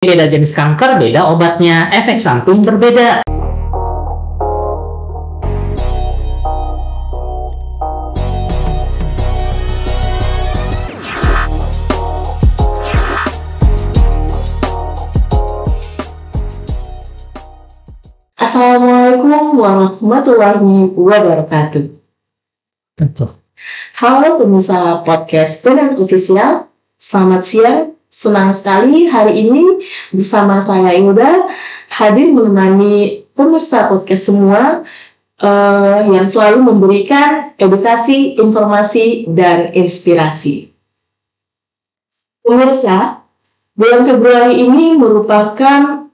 Beda jenis kanker, beda obatnya, efek samping berbeda. Assalamualaikum warahmatullahi wabarakatuh. Betul. Halo pemirsa podcast Tunan Official, selamat siang. Senang sekali hari ini bersama saya Ilda hadir menemani pemirsa podcast semua yang selalu memberikan edukasi, informasi, dan inspirasi. Pemirsa, bulan Februari ini merupakan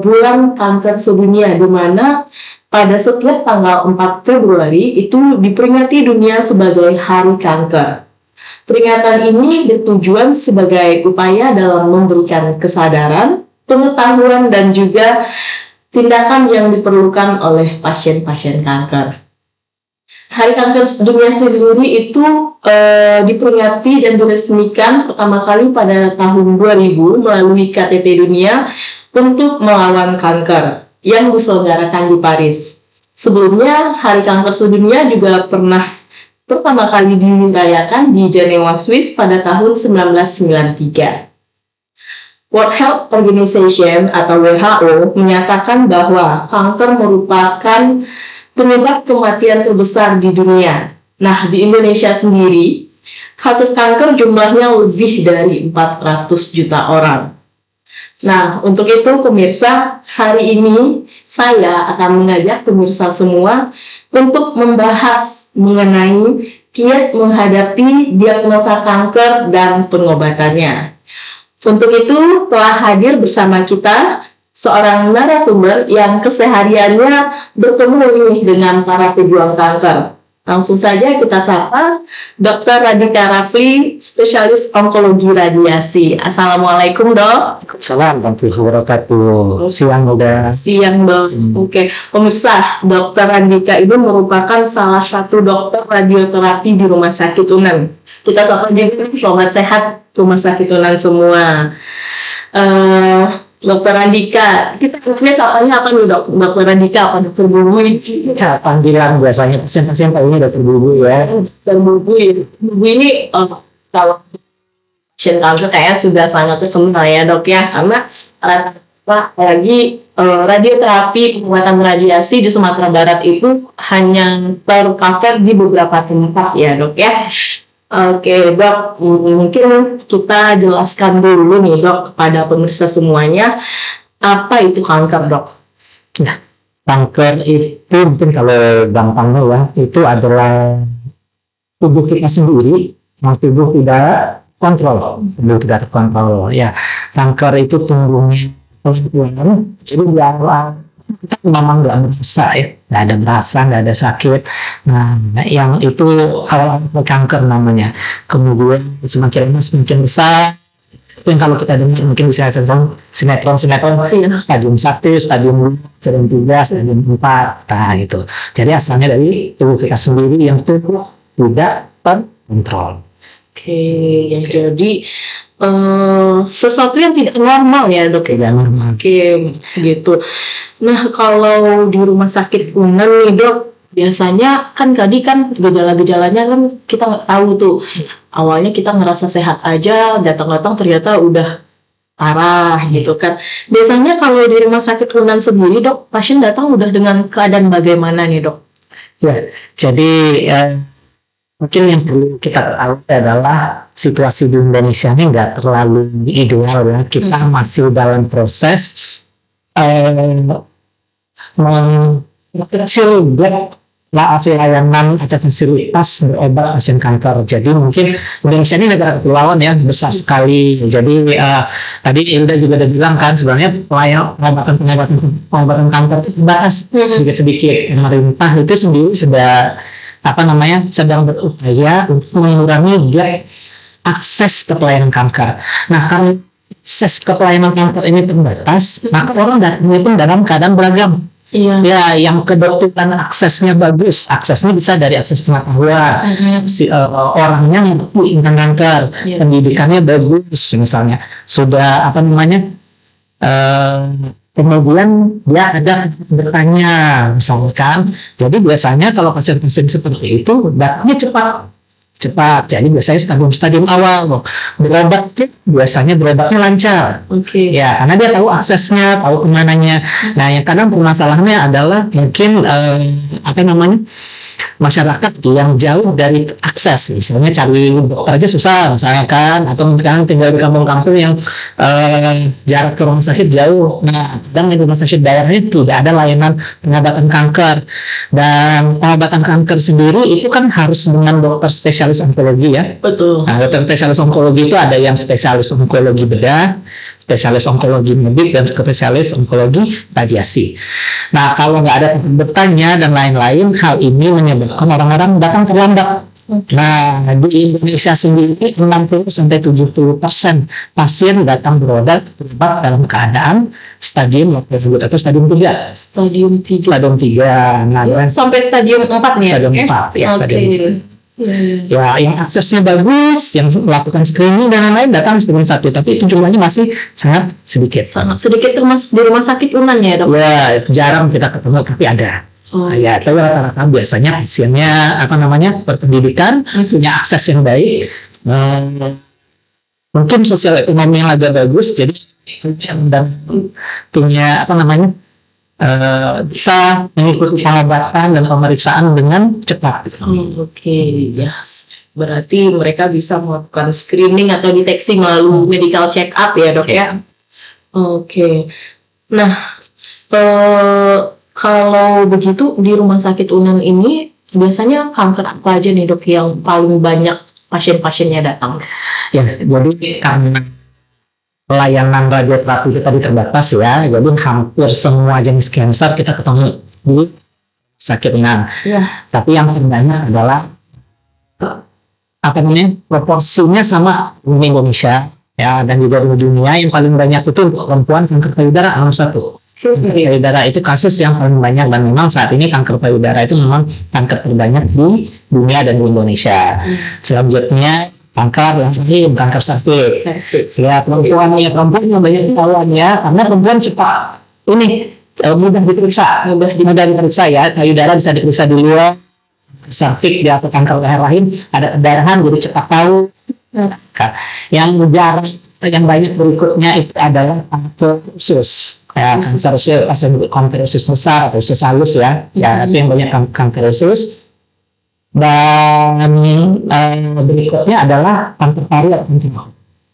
bulan kanker sedunia, di mana pada setiap tanggal 4 Februari itu diperingati dunia sebagai Hari Kanker. Peringatan ini bertujuan sebagai upaya dalam memberikan kesadaran, pengetahuan, dan juga tindakan yang diperlukan oleh pasien-pasien kanker. Hari Kanker Sedunia sendiri itu diperingati dan diresmikan pertama kali pada tahun 2000 melalui KTT Dunia untuk melawan kanker yang diselenggarakan di Paris. Sebelumnya, Hari Kanker Sedunia juga pernah pertama kali dirayakan di Jenewa, Swiss pada tahun 1993. World Health Organization atau WHO menyatakan bahwa kanker merupakan penyebab kematian terbesar di dunia. Nah, di Indonesia sendiri, kasus kanker jumlahnya lebih dari 400 juta orang. Nah, untuk itu pemirsa, hari ini saya akan mengajak pemirsa semua untuk membahas mengenai kiat menghadapi diagnosa kanker dan pengobatannya. Untuk itu telah hadir bersama kita seorang narasumber yang kesehariannya bertemu dengan para pejuang kanker. Langsung saja kita sapa Dr. Radhika Rafli, spesialis onkologi radiasi. Assalamualaikum, Dok. Assalamualaikum warahmatullahi wabarakatuh. Siang udah. Siang, Dok. Oke. Pemirsa, Dr. Radhika ini merupakan salah satu dokter radioterapi di Rumah Sakit UNAN. Kita sapa juga, selamat sehat Rumah Sakit UNAN semua. Dokter Radhika, kita sapanya apa nih, Dok? Dokter Radhika apa Dokter Bubu? Ya, panggilan biasanya pasien-pasien kayaknya Dokter Bubu ya. Dokter Bubu ini kalau pasien kanker kayaknya sudah sangat terkenal ya, Dok ya, karena apalagi radioterapi pengobatan radiasi di Sumatera Barat itu hanya tercover di beberapa tempat ya, Dok ya. Oke, Dok, mungkin kita jelaskan dulu nih, Dok, kepada pemirsa semuanya, apa itu kanker, Dok? Nah, kanker itu mungkin kalau gampangnya ya, itu adalah tubuh kita sendiri yang tubuh tidak terkontrol. Ya, kanker itu tumbuhnya pelan-pelan, jadi di awal kita memang nggak merasa ya, nggak ada berasa, nggak ada sakit. Nah, yang itu awal kanker namanya. Kemudian semakin lama semakin besar. Itu yang kalau kita dengar mungkin bisa sinetron stadium 1, stadium 2, stadium 3, stadium 4. Nah, gitu. Jadi asalnya dari tubuh kita sendiri yang tubuh tidak terkontrol. Oke, ya jadi sesuatu yang tidak normal ya, Dok. Tidak normal. Oke, gitu. Nah, kalau di Rumah Sakit UNAN nih, Dok, biasanya kan tadi kan gejala-gejalanya kan kita nggak tahu tuh. Awalnya kita ngerasa sehat aja, datang-datang ternyata udah parah gitu kan. Biasanya kalau di Rumah Sakit UNAN sendiri, Dok, pasien datang udah dengan keadaan bagaimana nih, Dok? Ya, jadi mungkin yang perlu kita tahu adalah situasi di Indonesia ini nggak terlalu ideal ya. Kita masih dalam proses mengecil layanan atau fasilitas berobat pasien kanker. Jadi mungkin Indonesia ini negara kepulauan ya, besar sekali. Jadi tadi Ilda juga udah bilang kan, sebenarnya pengobatan kanker itu dibahas sedikit-sedikit. Pemerintah itu sendiri sudah sedang berupaya untuk mengurangi gap akses ke pelayanan kanker. Nah, kalau akses ke pelayanan kanker ini terbatas, maka orang datangnya pun dalam keadaan beragam. Iya. Ya, yang kebetulan aksesnya bagus, aksesnya bisa dari akses pengetahuan, orangnya yang mampu tentang kanker, pendidikannya bagus, misalnya sudah eh, kemudian dia ada bertanya misalkan. Jadi biasanya kalau pasien-pasien seperti itu datangnya cepat. Jadi biasanya stadium awal berobat tuh biasanya berobatnya lancar. Oke. Ya, karena dia tahu aksesnya, tahu kemananya. Nah, yang kadang permasalahannya adalah mungkin apa namanya, masyarakat yang jauh dari akses, misalnya cari dokter aja susah, misalkan, atau mungkin tinggal di kampung-kampung yang jarak ke rumah sakit jauh. Nah, kadang di rumah sakit daerahnya tidak ada layanan pengobatan kanker, dan pengobatan kanker sendiri itu kan harus dengan dokter spesialis onkologi ya. Betul. Nah, dokter spesialis onkologi itu ada yang spesialis onkologi bedah, spesialis onkologi medik, dan spesialis onkologi radiasi. Nah, kalau nggak ada bertanya dan lain-lain, hal ini menyebabkan orang-orang datang terlambat. Nah, di Indonesia sendiri 60-70% pasien datang berobat dalam keadaan stadium atau stadium 3. Stadium 3. Stadium 3. Nah, sampai stadium 4 nih. Stadium 4 ya, Oke. stadium 4. Ya, yang aksesnya bagus, yang melakukan screening dan lain-lain datang stadium 1, tapi itu jumlahnya masih sangat sedikit. Sangat sedikit, termasuk di rumah sakit Unan ya, Dok? Ya, jarang kita ketemu, tapi ada. Ya, tapi rata-rata biasanya pasiennya apa namanya, berpendidikan, punya akses yang baik, mungkin sosial ekonomi yang agak bagus, jadi dan punya apa namanya, bisa mengikuti pengobatan dan pemeriksaan dengan cepat. Oke, ya. Berarti mereka bisa melakukan screening atau deteksi melalui medical check up ya, Dok ya. Oke. Nah, kalau begitu di rumah sakit Unan ini biasanya kanker apa aja nih, Dok, yang paling banyak pasien-pasiennya datang? Ya, jadi karena pelayanan radioterapi kita terbatas ya, jadi hampir semua jenis kanker kita ketemu di sakit Unan. Ya. Tapi yang terbanyak adalah apa namanya, proporsinya sama di Indonesia ya, dan juga di dunia yang paling banyak itu untuk perempuan kanker payudara nomor 1. Kanker payudara itu kasus yang paling banyak, dan memang saat ini kanker payudara itu memang kanker terbanyak di dunia dan di Indonesia. Selanjutnya kanker rahim, kanker serviks. Ya, perempuan yang banyak ketahuan ya, karena perempuan cepat ini mudah diperiksa ya, payudara bisa diperiksa di luar, serviks dia atau kanker leher rahim ada perdarahan, jadi cepat tahu. Yang jarang, yang banyak berikutnya itu adalah kanker usus. Kayak kanker usus besar atau usus halus ya, itu yang banyak kanker usus. Dan berikutnya adalah kanker paru dan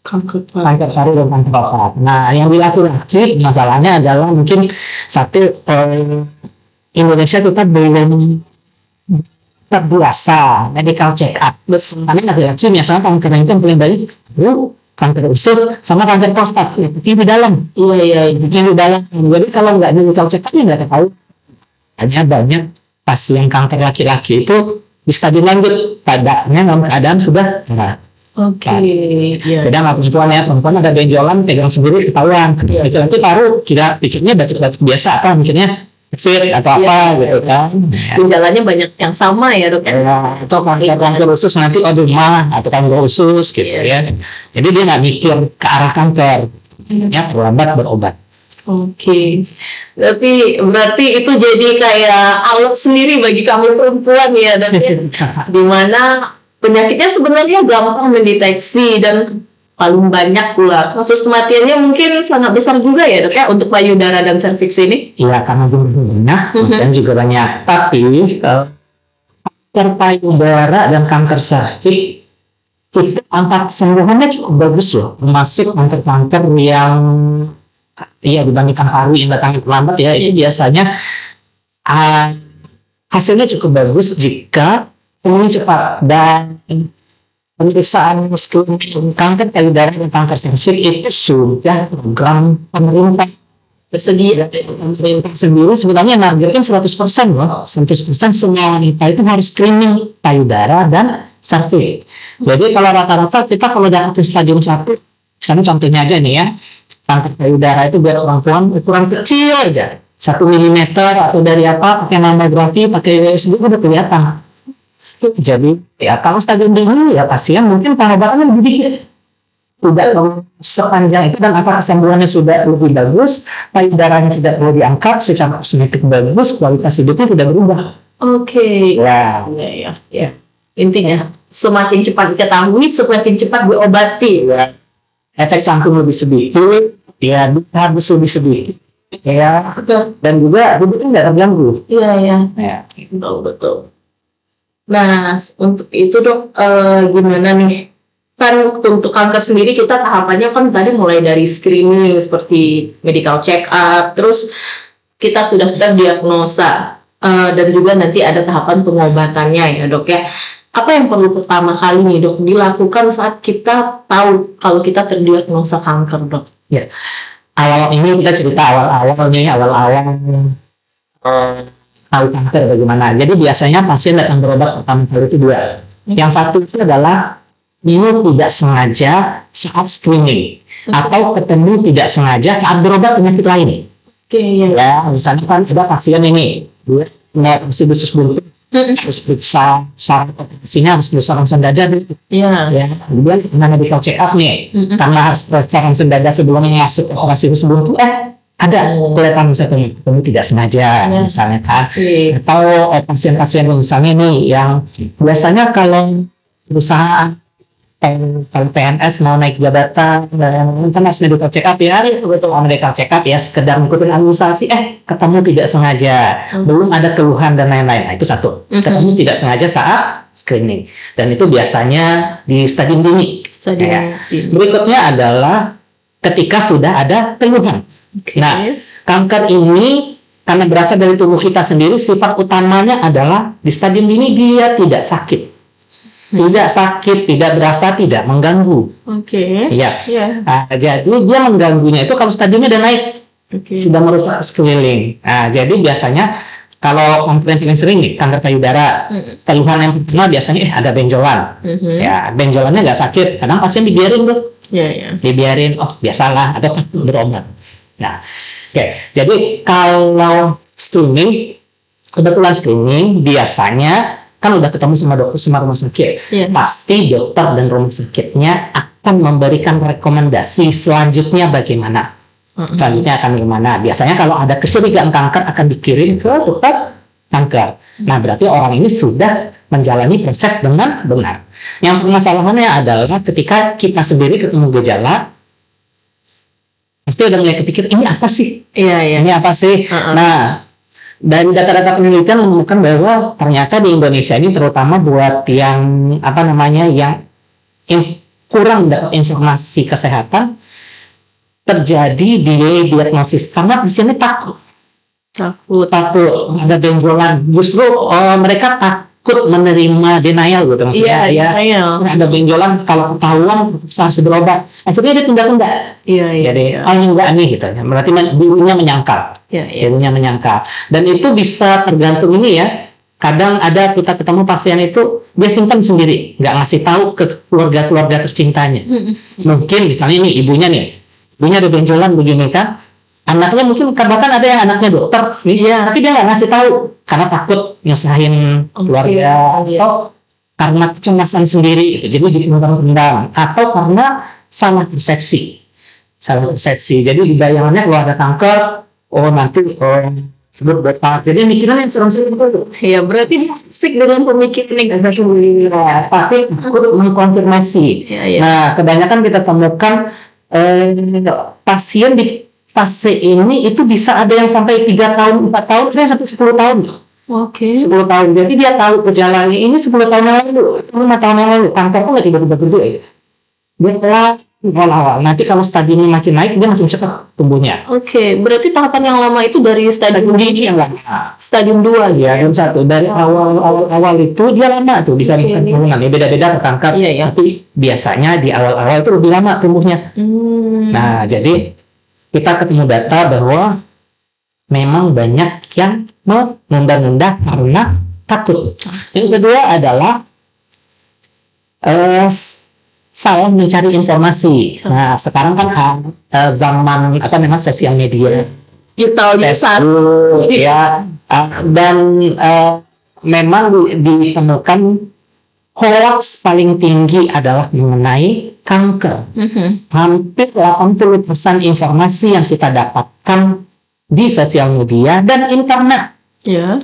kanker paru dan kanker otak. Nah, yang di laki-laki masalahnya adalah mungkin satu, Indonesia kita belum terbiasa medical check up. Betul. Karena laki-laki misalnya kanker itu yang paling banyak kanker usus sama kanker prostat, bikin di dalam. Bikin di dalam. Jadi kalau nggak medical check up ya nggak tahu. Hanya banyak pasien kanker laki-laki itu di stadium lanjut, padanya dalam keadaan sudah berat. Beda sama perempuan ya, perempuan ada benjolan pegang sendiri ketahuan. Laki-laki taruh kira pikirnya batuk-batuk biasa, apa mikirnya fit atau apa gitu kan. Gejalanya banyak yang sama ya, Dok. Atau kanker usus nanti mah atau kanker usus gitu ya. Jadi dia nggak mikir ke arah kanker, ya terlambat berobat. Oke. Tapi berarti itu jadi kayak alat sendiri bagi kamu perempuan ya, dan dimana penyakitnya sebenarnya gampang mendeteksi dan paling banyak pula kasus kematiannya mungkin sangat besar juga ya, Dok ya, untuk payudara dan serviks ini. Iya, karena banyak dan juga banyak. Tapi kanker payudara dan kanker serviks itu angka kesembuhannya cukup bagus loh, termasuk kanker-kanker yang dibandingkan paru yang datang terlambat ya, ini biasanya hasilnya cukup bagus jika pemulihan cepat. Dan pemeriksaan screening kanker payudara dan kanker serviks itu sudah program pemerintah bersedia. Pemerintah sendiri sebenarnya nargetkan 100% loh, 100% semua wanita itu harus screening payudara dan serviks. Jadi kalau rata-rata kita kalau dapat stadium 1, misalnya contohnya aja nih ya, kanker payudara itu biar perempuan ukuran kecil aja, 1 mm atau dari apa, pakai mamografi, pakai USG udah kelihatan. Jadi ya kalau stadium dini ya pasien mungkin pengobatannya lebih dikit. tidak perlu sepanjang itu, dan apa kesembuhannya sudah lebih bagus, payudaranya tidak perlu diangkat, secara kosmetik bagus, kualitas hidupnya tidak berubah. Oke. Ya, Ya. Intinya semakin cepat diketahui, semakin cepat diobati. ya. Efek samping lebih sedikit, ya harus lebih sedikit, ya, Betul. dan juga hidupnya tidak terganggu. Iya, iya. Ya. Betul. Nah, untuk itu dok, gimana nih? Kan untuk kanker sendiri kita tahapannya kan tadi mulai dari screening seperti medical check up, terus kita sudah terdiagnosa, dan juga nanti ada tahapan pengobatannya ya dok ya. Apa yang perlu pertama kali nih dok dilakukan saat kita tahu kalau kita terdiagnosa kanker dok? Awal ini kita cerita awal-awalnya, tahu kanker bagaimana. Jadi biasanya pasien datang berobat pertama kali itu dua. Yang satu itu adalah ini tidak sengaja saat screening, atau ketemu tidak sengaja saat berobat penyakit lain. Oke, ya. Ya, misalnya kan ada pasien ini, dia nggak usus buntu, harus periksa syarat operasinya, harus periksa rongsen dada dulu. Iya. Ya, kemudian kena medical check up nih, karena harus periksa rongsen dada sebelum masuk operasi usus buntu, ada kelihatan misalnya ketemu tidak sengaja, misalnya kan. Oke. Atau pasien-pasien misalnya nih yang biasanya kalau perusahaan, kalau PNS mau naik jabatan, kan harus medical check up ya, betul, medical check up ya, sekedar ngikutin administrasi, ketemu tidak sengaja, belum ada keluhan dan lain-lain. Nah, itu satu, ketemu tidak sengaja saat screening, dan itu biasanya di stadium dini. Stadium dini. Berikutnya adalah ketika sudah ada keluhan. Nah, kanker ini karena berasal dari tubuh kita sendiri, sifat utamanya adalah di stadium dini dia tidak sakit. Tidak sakit, tidak berasa, tidak mengganggu. Oke. Iya. Iya. Nah, jadi dia mengganggunya itu kalau stadiumnya udah naik, sudah merusak sekeliling. Nah, jadi biasanya kalau komplain paling sering nih kanker payudara, keluhan yang pertama biasanya ada benjolan. Ya, benjolannya nggak sakit, kadang pasien dibiarin tuh. Iya. Dibiarin, biasalah, atau berobat. Nah, oke. Jadi kalau screening, kebetulan screening biasanya kan udah ketemu sama dokter, sama rumah sakit. Pasti dokter dan rumah sakitnya akan memberikan rekomendasi selanjutnya bagaimana. Selanjutnya akan gimana. Biasanya kalau ada kecurigaan kanker akan dikirim ke dokter kanker. Nah, berarti orang ini sudah menjalani proses dengan benar. Yang permasalahannya adalah ketika kita sendiri ketemu gejala, pasti udah mulai kepikir, ini apa sih? Ini apa sih? Nah, dari data-data penelitian menemukan bahwa ternyata di Indonesia ini, terutama buat yang kurang dapat informasi kesehatan, terjadi delay diagnosis karena pasiennya takut ada benjolan. Justru mereka takut menerima denial gitu, maksudnya ada benjolan, kalau ketahuan harus berobat, akhirnya dia tunda-tunda. Jadi enggak nih gitu, berarti dirinya menyangkal. Dirinya menyangkal, dan itu bisa tergantung ini ya. Kadang ada kita ketemu pasien itu dia simpan sendiri, nggak ngasih tahu ke keluarga tercintanya. Mungkin misalnya ini ibunya ada benjolan begini kan, anaknya mungkin bahkan ada yang anaknya dokter tapi dia nggak ngasih tahu karena takut nyusahin keluarga, atau karena kecemasan sendiri, jadi dipendam, atau karena salah persepsi. Jadi di bayangannya kalau ada kanker, nanti berdetak, jadi mikirnya yang serem-serem itu. Ya, berarti asik dengan pemikiran negatif. Tapi takut mengkonfirmasi. Nah, kebanyakan kita temukan pasien di fase ini itu bisa ada yang sampai 3 tahun, 4 tahun, ada yang sampai 10 tahun. 10 tahun. Jadi dia tahu gejalanya ini 10 tahun yang lalu, 5 tahun yang lalu. Kanker kok nggak tiba-tiba gede. Dia awal-awal. Nanti kalau stadiumnya makin naik, dia makin cepat tumbuhnya. Berarti tahapan yang lama itu dari stadium dini yang lama. Stadium 2 ya. Dan satu dari awal itu dia lama tuh bisa makan turunan. Ya beda-beda ke kanker. Tapi biasanya di awal-awal itu lebih lama tumbuhnya. Nah, jadi kita ketemu data bahwa memang banyak yang menunda-nunda karena takut. Yang kedua adalah salah mencari informasi. Nah, sekarang kan zaman sosial media, digitalisasi, dan memang ditemukan hoax paling tinggi adalah mengenai kanker. Hampir 80% informasi yang kita dapatkan di sosial media dan internet Ya.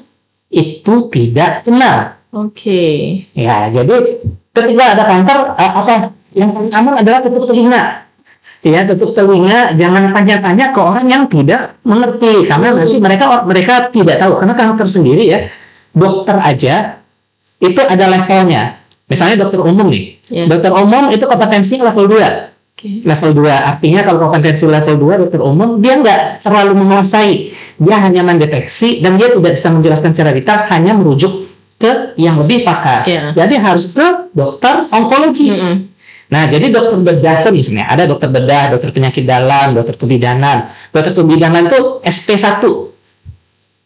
itu tidak benar. Oke. Ya, jadi ketika ada kanker, apa yang paling aman adalah tutup telinga. Ya, tutup telinga, jangan tanya-tanya ke orang yang tidak mengerti, karena nanti mereka tidak tahu. Karena kanker sendiri ya, dokter aja itu ada levelnya. Misalnya dokter umum nih, dokter umum itu kompetensinya level 2. Level 2, artinya kalau kompetensi level 2 dokter umum, dia nggak terlalu menguasai, dia hanya mendeteksi dan dia tidak bisa menjelaskan secara detail, hanya merujuk ke yang lebih pakar. Jadi harus ke dokter onkologi. Nah, jadi dokter bedah itu misalnya ada dokter bedah, dokter penyakit dalam, dokter kebidanan. Dokter kebidanan itu SP1,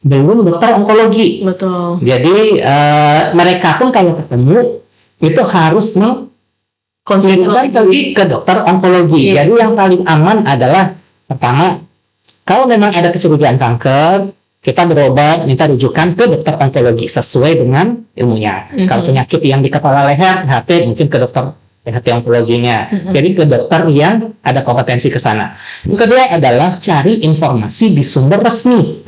belum dokter onkologi. Betul. Jadi mereka pun kalau ketemu itu harus konsultasi ke dokter onkologi. Jadi yang paling aman adalah pertama, kalau memang ada kecurigaan kanker, kita berobat, minta rujukan ke dokter onkologi sesuai dengan ilmunya. Kalau penyakit yang di kepala leher, HT, mungkin ke dokter PHT onkologinya. Jadi ke dokter yang ada kompetensi ke sana. Yang kedua adalah cari informasi di sumber resmi.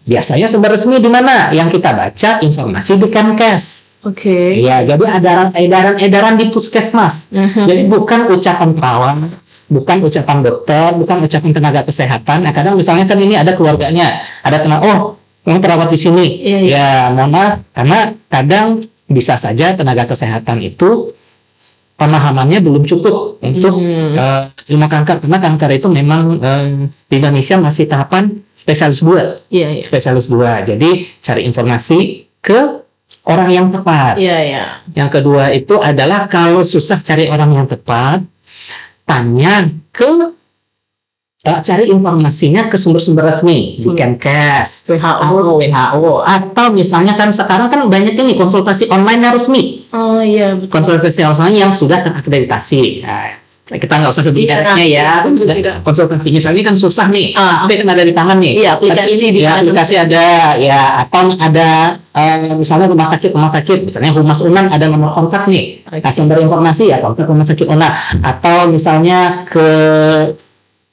Biasanya sumber resmi di mana? Yang kita baca informasi di Kemkes. Ya, jadi ada edaran di puskesmas. Jadi bukan ucapan perawat, bukan ucapan dokter, bukan ucapan tenaga kesehatan. Nah, kadang misalnya kan ini ada keluarganya, ada tenaga, yang perawat di sini. Ya, mohon maaf, karena kadang bisa saja tenaga kesehatan itu pemahamannya belum cukup untuk ilmu kanker, karena kanker itu memang di Indonesia masih tahapan spesialis 2. Spesialis 2. Jadi cari informasi ke orang yang tepat. Yang kedua itu adalah kalau susah cari orang yang tepat, tanya ke cari informasinya ke sumber-sumber resmi di Kemkes, WHO, atau misalnya kan sekarang kan banyak ini konsultasi online yang resmi. Konsultasi online yang sudah terakreditasi. Nah, kita nggak usah sebut mereknya ya. Konsultasi misalnya kan susah nih, tapi kan ada di tangan nih. Aplikasi ada ya, atau ada misalnya rumah sakit, misalnya Humas Unang ada nomor kontak nih. Nah, sumber informasi ya kontak rumah sakit Unang, atau misalnya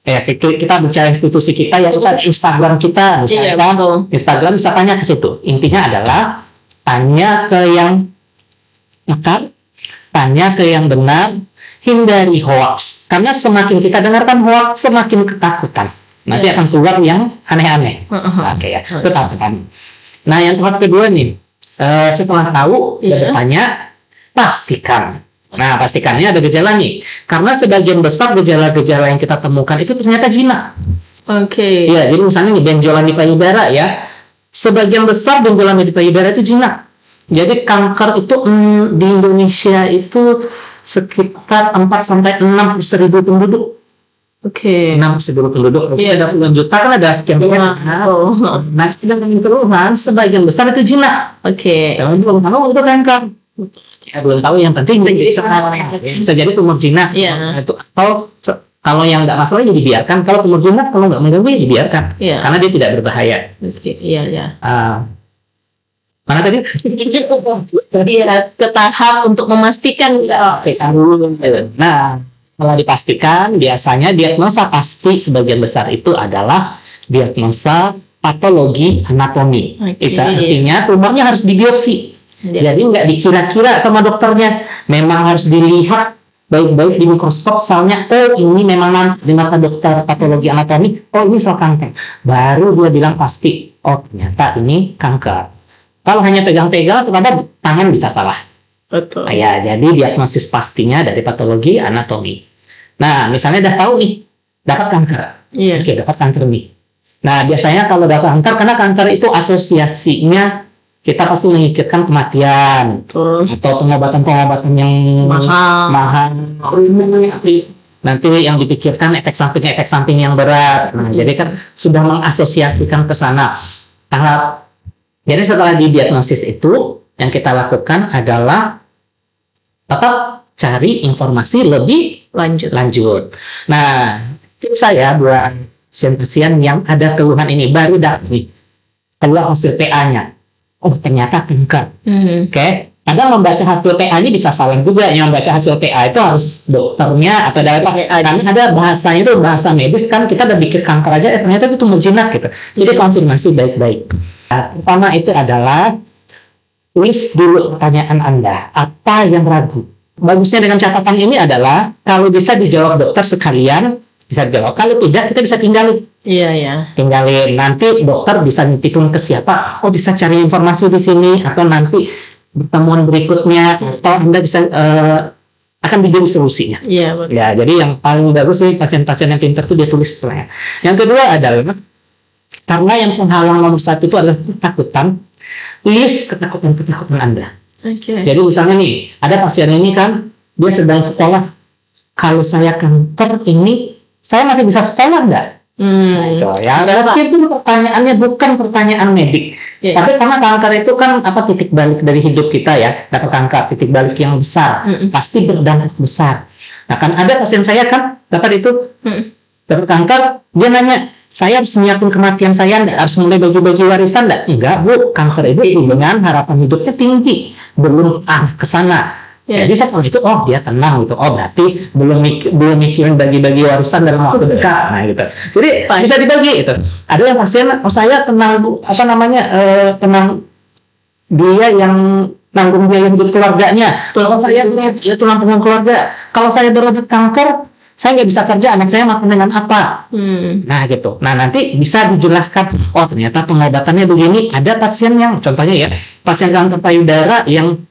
kita bicara institusi kita ya, kita Instagram kita misalnya Instagram bisa tanya ke situ. Intinya adalah tanya ke yang pakar, tanya ke yang benar, hindari hoax, karena semakin kita dengarkan hoax semakin ketakutan, nanti akan keluar yang aneh-aneh. Ya, ketakutan. Nah, yang tahap kedua nih, setelah tahu dan bertanya, pastikan. Nah, pastikannya ada gejala nih. Karena sebagian besar gejala-gejala yang kita temukan itu ternyata jinak. Ya, jadi misalnya nih benjolan di payudara ya. Sebagian besar benjolan di payudara itu jinak. Jadi kanker itu di Indonesia itu sekitar 4-6 per 1.000 penduduk. 6 per 1.000 penduduk. Ada puluhan juta kan ada sekian banyak. Nah, dengan keluhan sebagian besar itu jinak. Saya belum tahu itu kanker. Ya, belum tahu, yang penting bisa jadi tumor jinak. Itu atau kalau yang nggak masalah ya dibiarkan, kalau tumor jinak kalau nggak mengganggu ya dibiarkan, karena dia tidak berbahaya. Mana tadi? Ke tahap untuk memastikan. Nah, setelah dipastikan, biasanya diagnosa pasti sebagian besar itu adalah diagnosa patologi anatomi. Itu artinya tumornya harus dibiopsi. Jadi nggak dikira-kira sama dokternya, memang harus dilihat baik-baik di mikroskop selnya. Ini memang di mata dokter patologi anatomi, ini sel kanker. Baru dia bilang pasti, ternyata ini kanker. Kalau hanya pegang-pegang, ternyata tangan bisa salah. Betul. Ya, jadi diagnosis pastinya dari patologi anatomi. Nah, misalnya udah tahu nih, dapat kanker. Dapat kanker nih. Nah, biasanya kalau dapat kanker, karena kanker itu asosiasinya kita pasti memikirkan kematian atau pengobatan yang mahal. Nanti yang dipikirkan efek samping yang berat. Nah, jadi kan sudah mengasosiasikan ke sana. Jadi setelah didiagnosis itu, yang kita lakukan adalah tetap cari informasi lebih lanjut. Nah, tips saya buat pasien-pasien yang ada keluhan ini baru dapat nih keluar hasil PA-nya. Ternyata kanker. Kadang membaca hasil TA-nya bisa salah juga. Yang membaca hasil TA itu harus dokternya atau dari karena ada bahasanya itu bahasa medis kan, kita udah pikir kanker aja, ternyata itu tumor jinak gitu. Jadi konfirmasi baik-baik. Nah, pertama itu adalah tulis dulu pertanyaan Anda, apa yang ragu. Bagusnya dengan catatan ini adalah kalau bisa dijawab dokter sekalian, bisa dijawab. Kalau tidak, kita bisa tinggalin. Iya. Tinggalin. Nanti dokter bisa nitipin ke siapa. Oh, bisa cari informasi di sini, atau nanti pertemuan berikutnya, atau Anda bisa akan diberi solusinya. Iya, betul. Ya, jadi yang paling bagus sih pasien-pasien yang pintar itu dia tulis setelahnya. Yang kedua adalah karena yang penghalang nomor satu itu adalah ketakutan. List ketakutan Anda. Oke. Jadi misalnya nih, ada pasien ini kan, dia sedang sekolah. Kalau saya kanker ini, saya masih bisa sekolah nggak? Nah, itu ya. Berarti itu pertanyaannya bukan pertanyaan medik. Tapi karena kanker itu kan titik balik dari hidup kita ya. Dapat kanker, titik balik yang besar. Pasti berdampak besar. Nah kan ada pasien saya kan, dapat itu. Dapat kanker, dia nanya, saya harus nyiapin kematian saya enggak? Harus mulai bagi-bagi warisan enggak? Enggak, Bu. Kanker itu dengan harapan hidupnya tinggi. Belum ke sana. Jadi setelah itu, dia tenang gitu. Oh, berarti belum mikirin bagi-bagi warisan dalam waktu dekat. Nah, gitu. Jadi bisa dibagi itu. Ada yang pasien, saya tenang, Bu. Tenang, dia yang nanggung biaya hidup keluarganya. Kalau saya tulang punggung keluarga. Kalau saya berobat kanker, saya nggak bisa kerja, anak saya makan dengan apa? Nah, gitu. Nah, nanti bisa dijelaskan. Oh, ternyata pengobatannya begini. Ada pasien yang, contohnya ya, pasien kanker payudara yang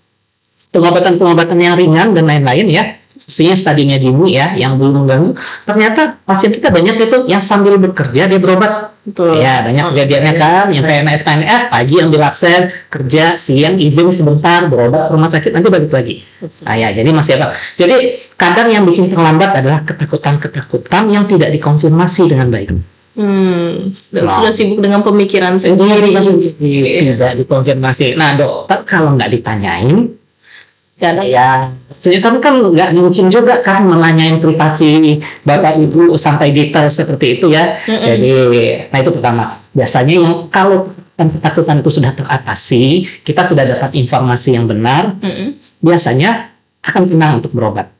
pengobatan yang ringan dan lain-lain ya, maksudnya stadiumnya dini ya, yang belum mengganggu. Ternyata pasien kita banyak itu yang sambil bekerja dia berobat. Betul. Ya, banyak kejadiannya kan, yang PNS pagi ambil absen, kerja, siang izin sebentar, berobat ke rumah sakit, nanti balik lagi. Nah, ya, jadi masih apa? Jadi kadang yang bikin terlambat adalah ketakutan yang tidak dikonfirmasi dengan baik. Sudah sibuk dengan pemikiran sendiri. Tidak dikonfirmasi. Nah, dokter kalau nggak ditanyain, ya, ternyata kan nggak mungkin juga kan menanyain privasi Bapak Ibu sampai detail seperti itu ya. Jadi, nah itu pertama. Biasanya yang kalau ketakutan itu sudah teratasi, kita sudah dapat informasi yang benar, biasanya akan tenang untuk berobat.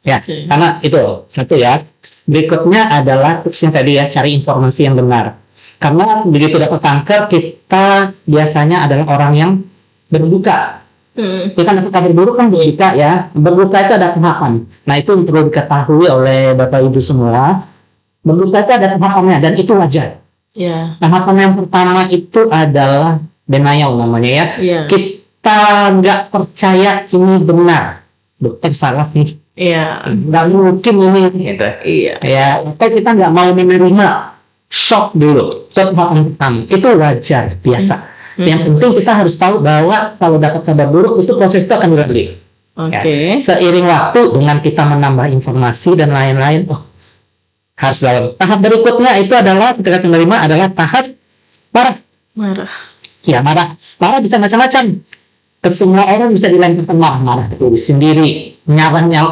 Ya, karena itu satu ya. Berikutnya adalah tipsnya tadi ya, cari informasi yang benar. Karena begitu dapat kanker, kita biasanya adalah orang yang berduka. Kita dapat kabar buruk kan berduka ya. Berduka itu ada tahapan. Nah, itu perlu diketahui oleh Bapak Ibu semua. Berduka itu ada tahapannya dan itu wajar. Tahapan yang pertama itu adalah denial namanya ya. Kita nggak percaya ini benar. Dokter salah nih. Nggak mungkin ini gitu. Ya, kita nggak mau menerima shock dulu. Tahapan pertama itu wajar, biasa. Yang penting kita harus tahu bahwa kalau dapat kabar buruk itu proses itu akan berlanjut. Ya, seiring waktu dengan kita menambah informasi dan lain-lain, harus dalam tahap berikutnya itu adalah ketika menerima adalah tahap marah. Ya, marah bisa macam-macam. Ke semua orang bisa dilanjutkan marah diri sendiri,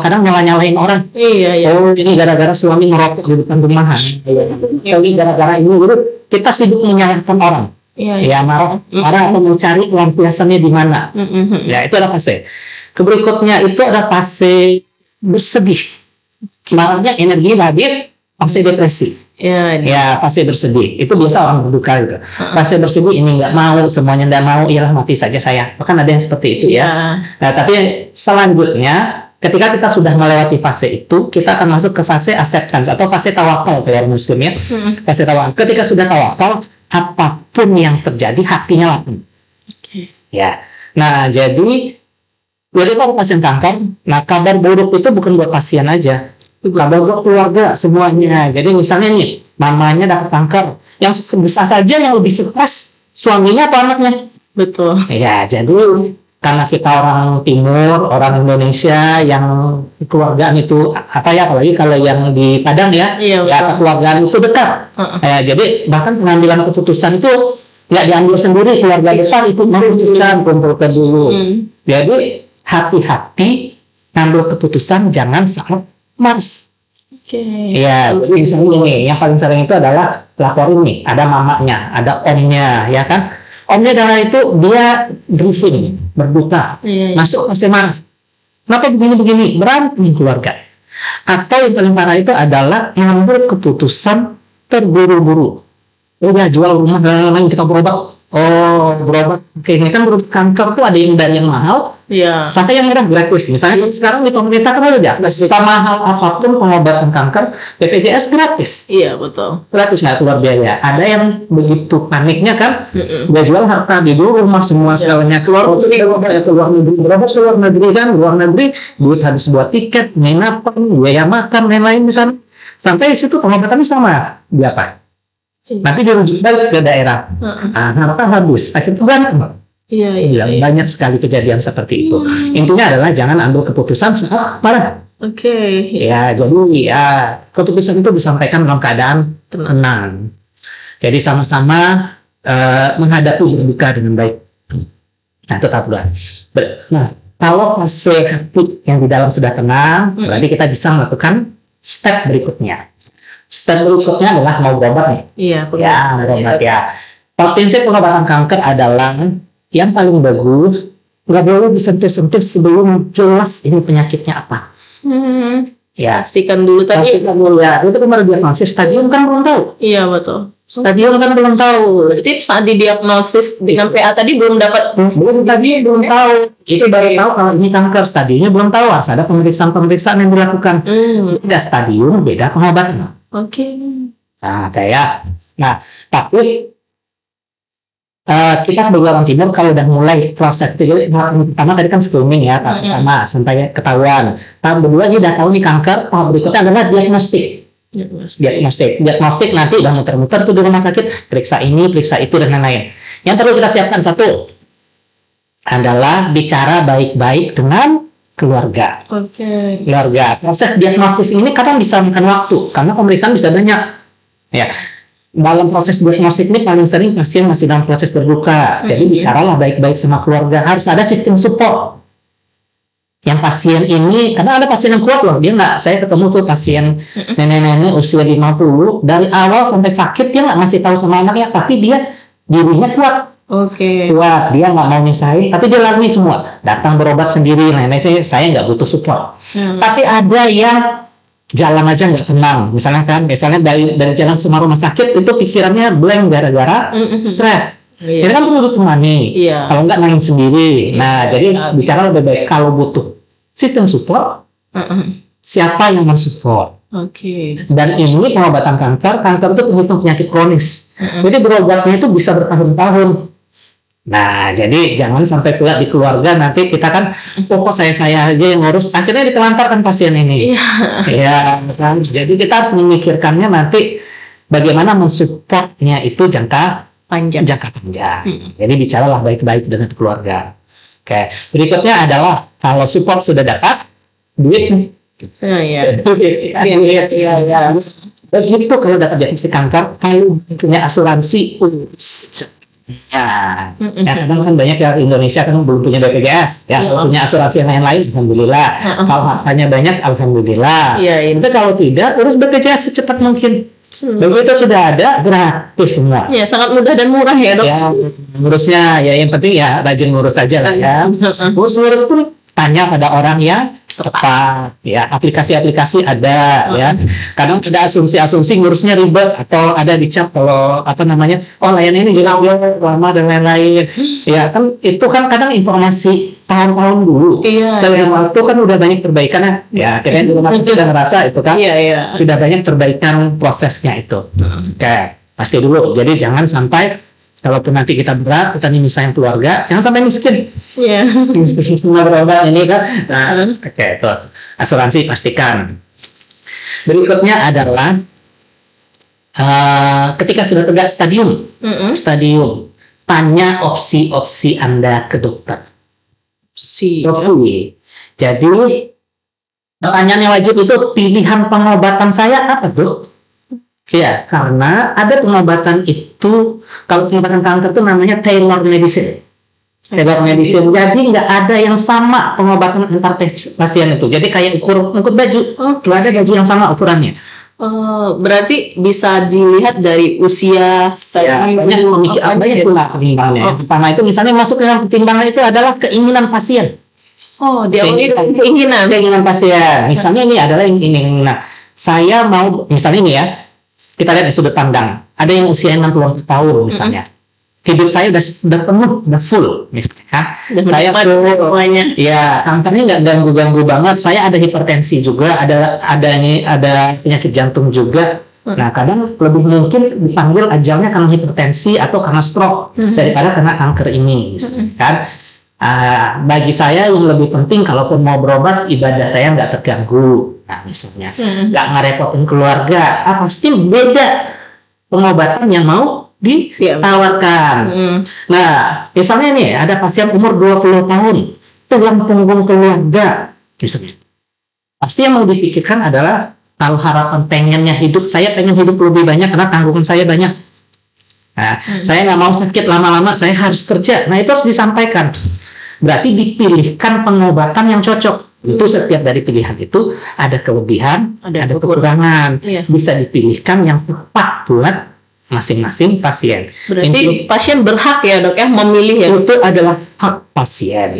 kadang nyalahin orang. Oh, ini gara-gara suami ngerokok di depan rumah. Ini gara-gara ini kita sibuk menyalahkan orang. Ya, marah atau mencari pelampiasannya di mana. Ya, itu adalah fase. Berikutnya itu ada fase bersedih. Marahnya energi habis, fase depresi. Ya, fase bersedih. Itu biasa orang berduka gitu. Fase bersedih ini nggak mau, semuanya nggak mau, iyalah mati saja saya. Bahkan ada yang seperti itu ya. Nah, tapi selanjutnya ketika kita sudah melewati fase itu, kita akan masuk ke fase acceptance atau fase tawakal kalau Muslim ya. Fase tawakal. Ketika sudah tawakal, apapun yang terjadi hatinya lapang. Ya. Nah, jadi kalau pasien kanker, nah kabar buruk itu bukan buat pasien aja. Kabar buat keluarga semuanya. Jadi misalnya nih, mamanya dapat kanker, yang bisa saja yang lebih stres suaminya atau anaknya. Betul. Ya, jadi karena kita orang Timur, orang Indonesia yang keluargaan itu apalagi kalau yang di Padang ya, keluargaan itu dekat. Ya, jadi bahkan pengambilan keputusan itu nggak diambil sendiri, keluarga besar itu memutuskan, kumpulkan dulu. Jadi hati-hati ngambil keputusan, jangan saat Mars. Ya, jadi misalnya ini yang paling sering itu adalah laporin nih, ada mamanya, ada omnya, ya kan? Omnya adalah itu dia grieving, berduka, Iya, iya. masuk pasti marah. Kenapa begini-begini? Berantem keluarga. Atau yang paling parah itu adalah mengambil keputusan terburu-buru. Udah jual rumah dan lain-lain, kita berobat. Oh, berobat. Oke, ini kan berobat kanker tuh ada yang dari yang mahal Iya. sampai yang murah gratis. Misalnya sekarang di pemerintah kan udah sama hal apapun pengobatan kanker BPJS gratis. Iya, betul. Gratis, nggak keluar biaya. Ada yang begitu paniknya kan, Mm-mm. udah jual harta di dulu rumah semua segalanya keluar untuk keluar negeri, berapa keluar negeri kan, luar negeri duit habis buat tiket, penginapan, biaya makan dan lain di sana. Sampai situ pengobatannya sama berapa? Nanti dirujuk balik ke daerah. Mm-mm. Nah, harta habis, akhirnya berantem. Iya, iya, Iya, iya. banyak sekali kejadian seperti itu. Intinya adalah jangan ambil keputusan saat marah. Oke. Ya, jadi ya keputusan itu disampaikan dalam keadaan tenang. Jadi sama-sama menghadapi berduka dengan baik. Nah, itu tahap dua. Nah, kalau fase hati yang di dalam sudah tenang, berarti kita bisa melakukan step berikutnya. Step berikutnya adalah mau berobat nih. Iya, Ya, berobat ya. Prinsip pengobatan kanker adalah yang paling bagus nggak boleh disentuh-sentuh sebelum jelas ini penyakitnya apa. Ya, Pastikan dulu tadi. pastikan dulu ya. Itu kan baru diagnosis. Stadium kan belum tahu. Iya, betul. Stadium kan belum tahu. Jadi saat didiagnosis dengan PA tadi belum dapat. Belum tahu. Itu baru tahu kalau ini kanker. Stadiumnya belum tahu. Harus ada pemeriksaan yang dilakukan. Beda stadium, beda pengobatan. Oke. Nah, tapi kita sebagai orang timur kalau udah mulai proses itu, jadi pertama tadi kan screening ya, tahap pertama sampai ketahuan. Tahap kedua ini udah tahu nih kanker, tahap berikutnya adalah diagnostik. Diagnostik nanti udah muter-muter tuh di rumah sakit, periksa ini, periksa itu dan lain-lain. Yang perlu kita siapkan satu adalah bicara baik-baik dengan keluarga. Oke. Keluarga. Proses diagnosis ini kadang bisa makan waktu karena pemeriksaan bisa banyak. Ya. Dalam proses diagnostik ini paling sering pasien masih dalam proses berduka. Jadi bicaralah baik-baik sama keluarga. Harus ada sistem support. Yang pasien ini, karena ada pasien yang kuat loh. Dia nggak, saya ketemu tuh pasien nenek-nenek usia 50, dari awal sampai sakit dia nggak ngasih tahu sama anaknya, tapi dia dirinya kuat. Oke. Kuat, dia nggak mau misahin, tapi dia lalui semua. Datang berobat sendiri, nenek saya nggak butuh support. Tapi ada yang jalan aja nggak tenang, misalnya dari jalan semua rumah sakit itu pikirannya blank gara-gara stres. Ini kan perlu ditemani. Kalau nggak nangis sendiri. Nah, jadi bicara lebih baik kalau butuh sistem support, siapa yang mensupport. Oke. Dan ini pengobatan kanker itu terhitung penyakit kronis. Jadi berobatnya itu bisa bertahun-tahun. Nah, jadi jangan sampai pula di keluarga nanti kita kan pokok saya aja yang ngurus, akhirnya ditelantarkan pasien ini. Ya, jadi kita harus memikirkannya nanti bagaimana mensupportnya itu jangka panjang. Jadi bicaralah baik-baik dengan keluarga. Oke, berikutnya adalah kalau support sudah dapat, duit. Iya. Begitu kalau dapat diagnosis kanker, kalau punya asuransi, ya kadang kan banyak ya Indonesia kan belum punya BPJS ya, kalau punya asuransi yang lain-lain alhamdulillah, kalau hartanya banyak alhamdulillah. Tapi kalau tidak urus BPJS secepat mungkin. Begitu sudah ada gratis semua. Ya, sangat mudah dan murah ya, Dok. Ya, ngurusnya ya yang penting ya rajin ngurus aja lah ya. Ngurus pun tanya pada orang yang tepat ya, aplikasi-aplikasi ada ya. Kadang ada asumsi-asumsi ngurusnya ribet atau ada dicap kalau layanan ini juga lama dan lain-lain ya, kan itu kan kadang informasi tahun-tahun dulu. Seiring waktu kan udah banyak perbaikan ya. Kita di rumah kita ngerasa itu kan sudah banyak perbaikan prosesnya itu. Oke, pasti dulu. Jadi jangan sampai kalaupun nanti kita berat, kita nih misalnya keluarga, jangan sampai miskin. Miskin berobat ini kan. Nah, oke, itu asuransi pastikan. Berikutnya adalah ketika sudah tegak stadium, tanya opsi-opsi Anda ke dokter. Jadi pertanyaan yang wajib itu pilihan pengobatan saya apa, Dok? Ya, karena ada pengobatan itu, kalau pengobatan kanker itu namanya tailor medicine. Jadi nggak ada yang sama pengobatan antar pasien itu. Jadi kayak ukur baju, nggak ada baju yang sama ukurannya. Berarti bisa dilihat dari usia, Ya, banyak pula pertimbangannya. Pertama itu misalnya masuk dalam pertimbangan itu adalah keinginan pasien. Oh, diawali dari keinginan. Keinginan pasien. Misalnya ini adalah ini. Nah, saya mau misalnya ini ya, kita lihat dari sudut pandang. Ada yang usia 60 tahun misalnya. Hidup saya udah penuh, udah full misalnya kan. Saya semuanya. Ya, kankernya nggak ganggu-ganggu banget. Saya ada hipertensi juga, ada penyakit jantung juga. Nah, kadang lebih mungkin dipanggil ajalnya karena hipertensi atau karena stroke daripada kena kanker ini, misalnya, kan? Bagi saya yang lebih penting, kalaupun mau berobat, ibadah saya nggak terganggu. Nah, misalnya, nggak ngerepotin keluarga. Pasti beda pengobatan yang mau ditawarkan. Nah, misalnya nih, ada pasien umur 20 tahun, tulang punggung keluarga, misalnya. Pasti yang mau dipikirkan adalah, kalau harapan pengennya hidup, saya pengen hidup lebih banyak karena tanggungan saya banyak. Nah, saya nggak mau sakit lama-lama, saya harus kerja. Nah, itu harus disampaikan. Berarti dipilihkan pengobatan yang cocok. Itu setiap dari pilihan itu ada kelebihan, ada kekurangan. Bisa dipilihkan yang tepat buat masing-masing pasien. Berarti pasien berhak ya dok ya memilih ya. Itu adalah hak pasien.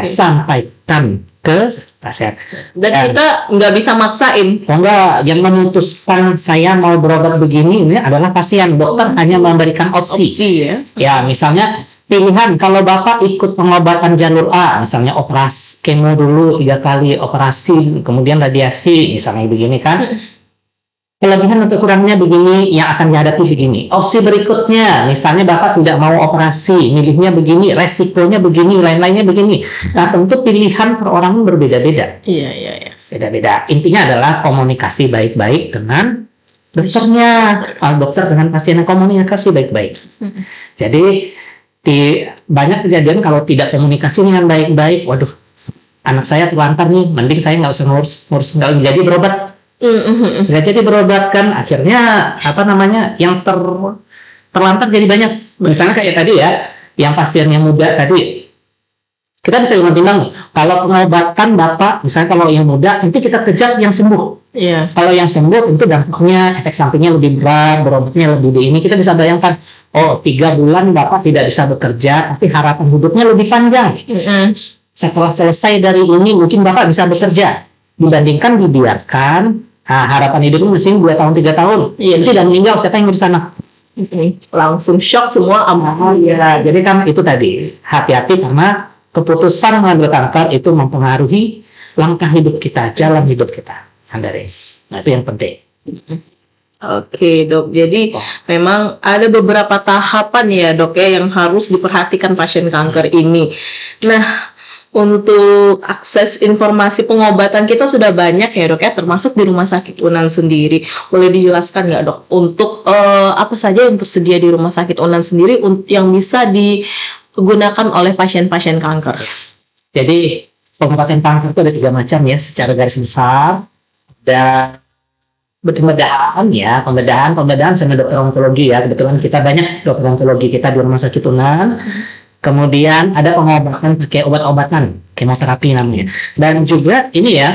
Sampaikan ke pasien. Dan kita nggak bisa maksain. Enggak, yang memutuskan saya mau berobat begini ini adalah pasien. Dokter hanya memberikan opsi ya. Ya, misalnya pilihan kalau Bapak ikut pengobatan jalur A, misalnya operasi kemo dulu 3 kali, operasi kemudian radiasi, misalnya begini kan. Kelebihan atau kurangnya begini, yang akan dihadapi begini. Opsi berikutnya, misalnya Bapak tidak mau operasi, milihnya begini, resikonya begini, lain-lainnya begini. Nah, tentu pilihan per orang berbeda-beda. Iya. Beda-beda. Intinya adalah komunikasi baik-baik dengan dokternya, dokter dengan pasiennya komunikasi baik-baik. Jadi di banyak kejadian kalau tidak komunikasi dengan baik-baik, waduh, anak saya terlantar nih, mending saya nggak usah ngurus nggak jadi berobat. Nggak jadi berobat kan, akhirnya yang terlantar jadi banyak. Misalnya kayak tadi ya, yang pasien yang muda tadi, kita bisa mempertimbang kalau pengobatan Bapak, misalnya kalau yang muda, tentu kita kejar yang sembuh. Kalau yang sembuh tentu dampaknya, efek sampingnya lebih berat, berobatnya lebih di ini. Kita bisa bayangkan, 3 bulan Bapak tidak bisa bekerja, tapi harapan hidupnya lebih panjang. Setelah selesai dari ini, mungkin Bapak bisa bekerja. Dibandingkan dibiarkan, harapan hidupnya masih 2 tahun 3 tahun. Tidak meninggal, siapa yang ngurus anak? Langsung shock semua amal. Jadi kan itu tadi, hati-hati karena keputusan mengambil kanker itu mempengaruhi langkah hidup kita, jalan hidup kita. Nah, itu yang penting. Oke dok, jadi memang ada beberapa tahapan ya dok ya yang harus diperhatikan pasien kanker ini. Nah, untuk akses informasi pengobatan kita sudah banyak ya dok ya, termasuk di Rumah Sakit Unan sendiri. Boleh dijelaskan nggak dok, untuk apa saja yang tersedia di Rumah Sakit Unan sendiri yang bisa digunakan oleh pasien-pasien kanker? Jadi pengobatan kanker itu ada 3 macam ya, secara garis besar. Dan pembedahan sama dokter onkologi ya. Kebetulan kita banyak dokter onkologi kita di Rumah Sakit Unan. Kemudian ada pengobatan pakai obat-obatan, kemoterapi namanya. Dan juga ini ya,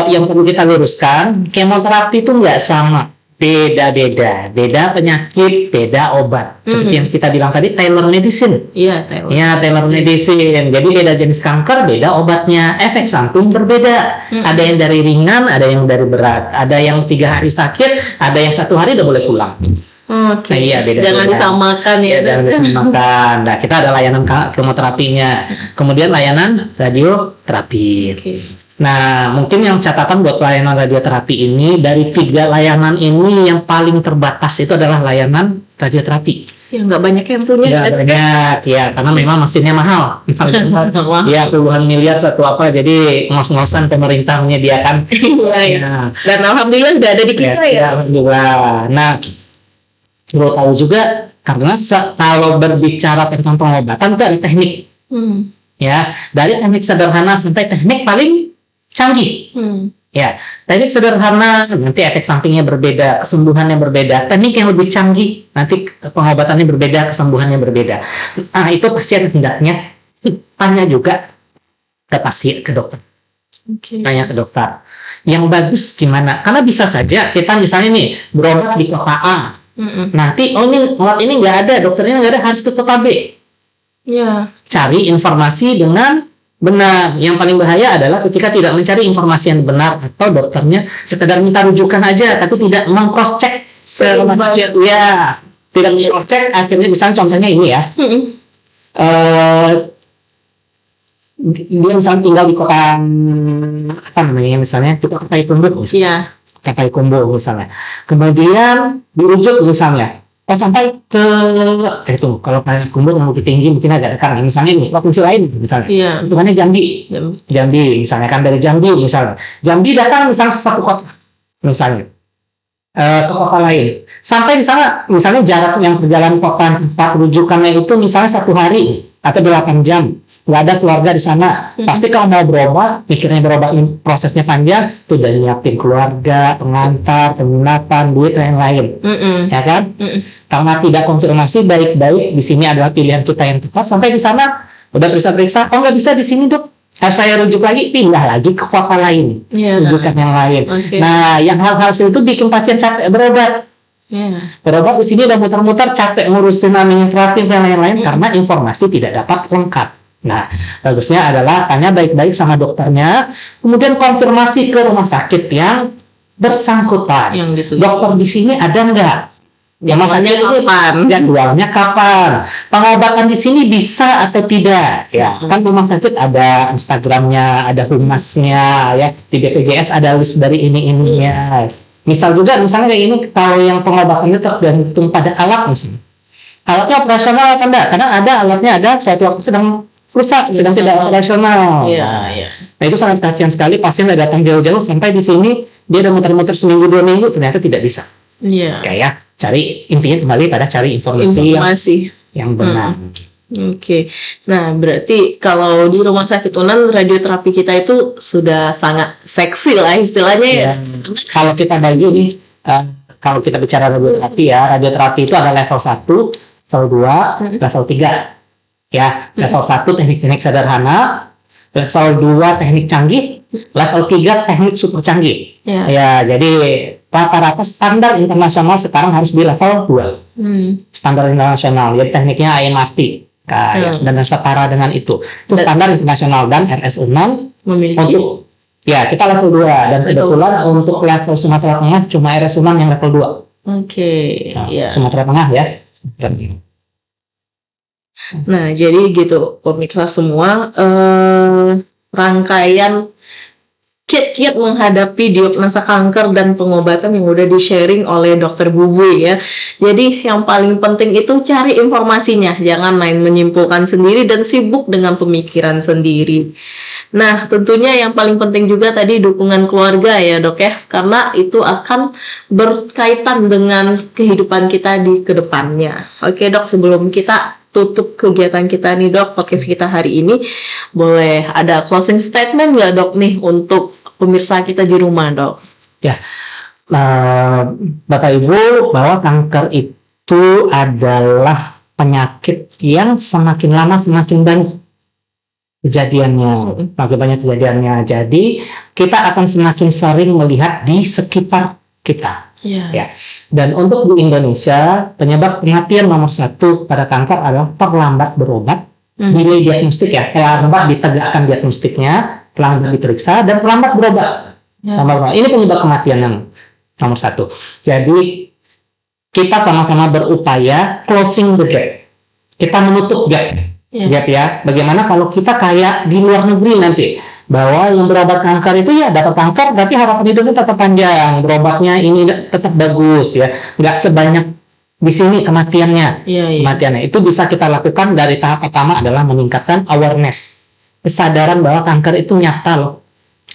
yang perlu kita luruskan, kemoterapi itu nggak sama, beda-beda, beda penyakit, beda obat. Seperti yang kita bilang tadi, tailor medicine. Tailor medicine. Jadi beda jenis kanker, beda obatnya, efek samping berbeda. Ada yang dari ringan, ada yang dari berat, ada yang 3 hari sakit, ada yang 1 hari udah boleh pulang. Jangan disamakan ya. Jangan disamakan. Nah, kita ada layanan kemoterapinya, kemudian layanan radioterapi. Nah, mungkin yang catatan buat layanan radioterapi ini, dari 3 layanan ini yang paling terbatas itu adalah layanan radioterapi. Nggak banyak yang punya. Banyak ya, karena memang mesinnya mahal. Ya, puluhan miliar satu jadi ngos-ngosan pemerintah menyediakan. Dan alhamdulillah udah ada di kita ya. Alhamdulillah. Nah, perlu tahu juga, karena kalau berbicara tentang pengobatan itu ada teknik. Ya, dari teknik sederhana sampai teknik paling canggih. Ya, teknik sederhana nanti efek sampingnya berbeda, kesembuhannya berbeda. Teknik yang lebih canggih nanti pengobatannya berbeda, kesembuhannya berbeda. Nah, itu pasien hendaknya tanya juga ke dokter. Oke. Tanya ke dokter. Yang bagus gimana? Karena bisa saja kita misalnya nih berobat di kota A. Nanti ini alat ini nggak ada, dokternya nggak ada, harus ke kota B. Ya. Cari informasi dengan benar. Yang paling bahaya adalah ketika tidak mencari informasi yang benar atau dokternya sekedar minta rujukan aja tapi tidak meng-cross check ke rumah sakit. Ya, tidak meng-cross check. Akhirnya misalnya contohnya ini ya. Dia misalnya tinggal di kota apa namanya misalnya di kota Payakumbuh misalnya. Iya. Kota Payakumbuh misalnya. Kemudian dirujuk misalnya. Sampai ke itu kalau Payakumbuh yang Bukit Tinggi mungkin agak dekat misalnya ini provinsi lain misalnya. Iya. Bukannya Jambi misalnya kan dari Jambi misalnya. Jambi datang misalnya satu kota misalnya ke kota lain. Sampai di sana misalnya jarak yang perjalanan kota tempat rujukannya itu misalnya 1 hari atau 8 jam. Nggak ada keluarga di sana. Pasti kalau mau berobat, mikirnya berobat prosesnya panjang, tuh udah nyiapin keluarga, pengantar, penginapan, duit dan lain-lain, ya kan? Karena tidak konfirmasi baik-baik, di sini adalah pilihan kita yang tepat. Sampai di sana udah periksa-periksa, oh nggak bisa di sini dok, harus saya rujuk lagi, pindah lagi ke kota lain, rujukan yang lain. Nah, yang hal-hal itu bikin pasien capek berobat. Berobat di sini udah muter-muter, capek ngurusin administrasi dan lain-lain karena informasi tidak dapat lengkap. Nah, bagusnya adalah tanya baik-baik sama dokternya, kemudian konfirmasi ke rumah sakit yang bersangkutan. Dokter di sini ada nggak? Jadwalnya kapan? Jadwalnya kapan? Pengobatan di sini bisa atau tidak? Ya, kan rumah sakit ada Instagramnya, ada humasnya, ya. Di BPJS ada list dari ini-ininya. Misal juga, misalnya kayak ini, kalau yang pengobatannya tergantung pada alat misalnya. Alatnya operasional atau enggak? Karena ada alatnya ada suatu waktu sedang rusak, sedang tidak operasional. Nah itu sangat kasihan sekali, pasien udah datang jauh-jauh sampai di sini dia udah muter-muter seminggu 2 minggu ternyata tidak bisa. Kayak cari intinya kembali pada cari informasi. Yang benar. Nah berarti kalau di rumah sakit Unan radioterapi kita itu sudah sangat seksi lah istilahnya ya. Kalau kita bagi nih, kalau kita bicara radioterapi ya, radioterapi itu ada level 1, level 2, level 3. Ya, level 1 teknik-teknik sederhana, level 2 teknik canggih, level 3 teknik super canggih. Ya, jadi rata-rata standar internasional sekarang harus di level 2. Standar internasional, jadi tekniknya IMRT. Dan setara dengan itu. Itu standar internasional dan RS Unan untuk ya, kita level 2 dan kebetulan untuk level Sumatera Tengah cuma RS Unan yang level 2. Sumatera Tengah ya. Nah, jadi gitu pemirsa semua, rangkaian kiat-kiat menghadapi diagnosa kanker dan pengobatan yang udah di-sharing oleh Dokter Bubuy ya. Jadi yang paling penting itu cari informasinya, jangan main menyimpulkan sendiri dan sibuk dengan pemikiran sendiri. Nah, tentunya yang paling penting juga tadi dukungan keluarga ya dok ya, karena itu akan berkaitan dengan kehidupan kita di kedepannya. Oke dok, sebelum kita tutup kegiatan kita nih dok, podcast kita hari ini, boleh ada closing statement nggak dok nih untuk pemirsa kita di rumah dok? Ya, Bapak Ibu, bahwa kanker itu adalah penyakit yang semakin lama semakin banyak kejadiannya, makin banyak kejadiannya. Jadi kita akan semakin sering melihat di sekitar kita. Ya. Dan untuk di Indonesia, penyebab kematian nomor 1 pada kanker adalah terlambat berobat, delay diagnostik ya, terlambat ditegakkan diagnostiknya, terlambat diperiksa, dan terlambat berobat. Ini penyebab kematian yang nomor 1. Jadi kita sama-sama berupaya closing the gap. Kita menutup gap. Ya. Bagaimana kalau kita kayak di luar negeri nanti, bahwa yang berobat kanker itu ya dapat kanker tapi harapan hidupnya tetap panjang, berobatnya ini tetap bagus ya, nggak sebanyak di sini kematiannya. Kematiannya itu bisa kita lakukan dari tahap pertama adalah meningkatkan awareness, kesadaran bahwa kanker itu nyata loh,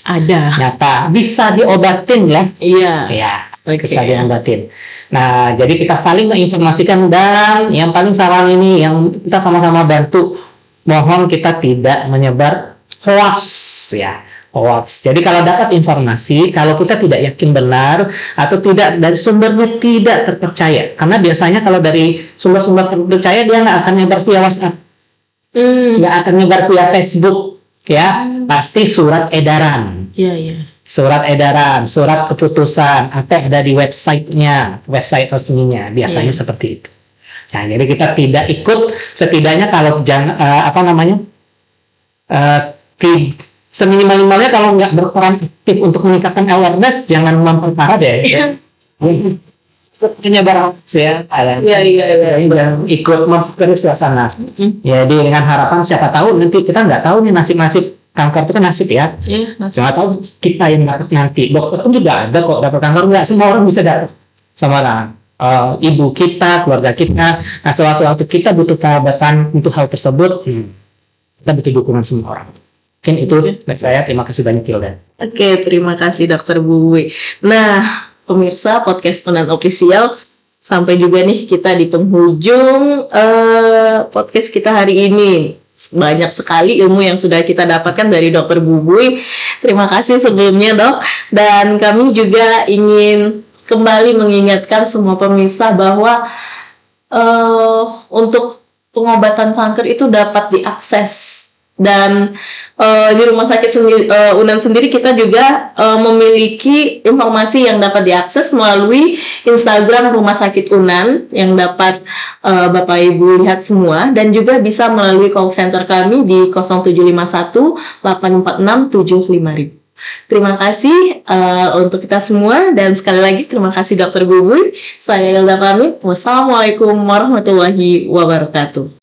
nyata, bisa diobatin ya. Bisa diobatin. Nah, jadi kita saling menginformasikan dan yang paling saran ini yang kita sama-sama bantu, mohon kita tidak menyebar hoax ya, hoax. Jadi kalau dapat informasi, kalau kita tidak yakin benar atau tidak dari sumbernya tidak terpercaya, karena biasanya kalau dari sumber-sumber terpercaya dia nggak akan nyebar via WhatsApp, nggak akan nyebar via Facebook, ya pasti surat edaran. Iya. Surat edaran, surat keputusan, apa yang ada di websitenya, website resminya, biasanya seperti itu. Nah, jadi kita tidak ikut, setidaknya kalau seminimal-minimalnya kalau nggak berperan aktif untuk meningkatkan awareness, jangan memperparah deh. Penyebar ya, jangan ikut memperkeruh suasana. Jadi dengan harapan siapa tahu nanti kita nggak tahu nih nasib kanker itu kan nasib ya. Jangan tahu kita yang dapat nanti. Dokter pun juga ada kok dapat kanker, nggak semua orang bisa dapat sama orang. Ibu kita, keluarga kita. Nah, sewaktu-waktu kita butuh pengobatan untuk hal tersebut, kita butuh dukungan semua orang. Mungkin itu dari saya. Terima kasih banyak Hilda. Oke, terima kasih Dokter Buwi. Nah, pemirsa podcast Unan Official, sampai juga nih kita di penghujung podcast kita hari ini. Banyak sekali ilmu yang sudah kita dapatkan dari Dokter Buwi. Terima kasih sebelumnya Dok. Dan kami juga ingin kembali mengingatkan semua pemirsa bahwa untuk pengobatan kanker itu dapat diakses. Dan di rumah sakit Unan sendiri kita juga memiliki informasi yang dapat diakses melalui Instagram Rumah Sakit Unan yang dapat Bapak Ibu lihat semua, dan juga bisa melalui call center kami di 0751 846 75000. Terima kasih untuk kita semua, dan sekali lagi terima kasih Dokter Buwi. Saya Hilda pamit. Wassalamualaikum warahmatullahi wabarakatuh.